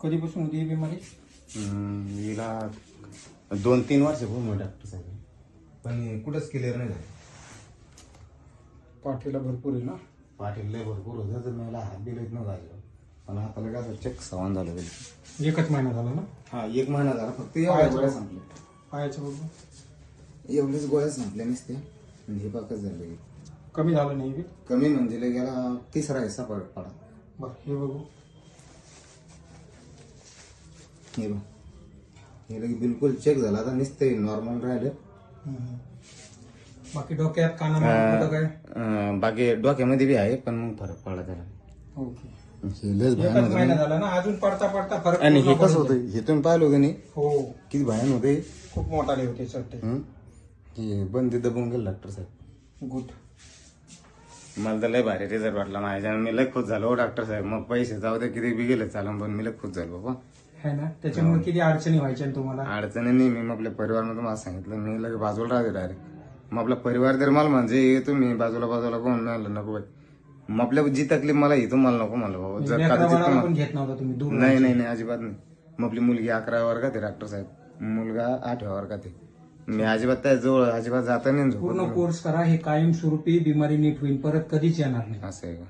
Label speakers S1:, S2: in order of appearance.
S1: कधीपासून होती ही बिमारी?
S2: हिला 2-3 वर्ष होऊन डॉक्टर साहेब, पण कुठंच क्लिअर नाही झालं.
S1: पाठीला भरपूर आहे ना?
S2: पाठीला लय भरपूर होतं तर मला हात बिलत न झालं, पण हाताला काय असं चेक सवान झालं गेलं.
S1: एकच महिना झाला ना?
S2: हा 1 महिना झाला फक्त. एवढ्या गोळ्या संपल्या,
S1: पायाच्या बरोबर
S2: एवढ्याच गोळ्या संपल्या नसते. हे पाकच झालं.
S1: कमी झालं नाही बी?
S2: कमी म्हणजे लय गेला 3रा हिस्सा पडा.
S1: बरं हे बघू.
S2: हे बघ, हे लगे बिलकुल चेक झाला. आता नुसते नॉर्मल राहिलं.
S1: बाकी डोक्यात कानामध्ये कुठं काय?
S2: बाकी डोक्यामध्ये बी आहे, पण मग फरक पडला त्याला.
S1: ओके.
S2: हे लयच भयान
S1: एकच
S2: होतं.
S1: महिना झाला ना, अजून पडता पडता फरक
S2: आणि हे
S1: पूर्ण
S2: कसं
S1: पडून
S2: होतं, हे तुम्ही पाहिलं होतं नाही
S1: हो
S2: किती भयान होते.
S1: खूप मोठाले होते चट्टे.
S2: हे बंदी दबून गेलं डॉक्टर साहेब.
S1: गुड.
S2: मला तर लय भारी रिझल्ट वाटला माझ्या. मी लय खुश झालो डॉक्टर साहेब. मग पैसे जाऊ दे किती बी गेले चालून, पण मी लय खुश झालो बाबा.
S1: है ना? त्याच्यामुळे किती अडचणी व्हायच्या ना तुम्हाला?
S2: अडचणी नाही. मी मग आपल्या परिवारामध्ये तुम्हाला सांगितलं, मी लगे बाजूला राहते डायरेक्ट. मग आपला परिवार तर मला म्हणजे तुम्ही बाजूला कोण नाही नको बाई. मग आपल्या जी तकलीफ मला ही तुम्हाला नको मला बाबा. जर कदाचित
S1: लेकराबाळाला
S2: तुम्हाला
S1: पण घेत नव्हता तुम्ही दूर?
S2: नाही अजिबात नाही. मग आपली मुलगी 11व्या वर्गात आहे डॉक्टर साहेब, मुलगा 8व्या वर्गात आहे. मी अजिबात त्या जवळ अजिबात जाता नाही.
S1: पूर्ण कोर्स करा, हे कायमस्वरूपी बिमारी नीट होईल, परत कधीच येणार नाही.
S2: असं आहे का?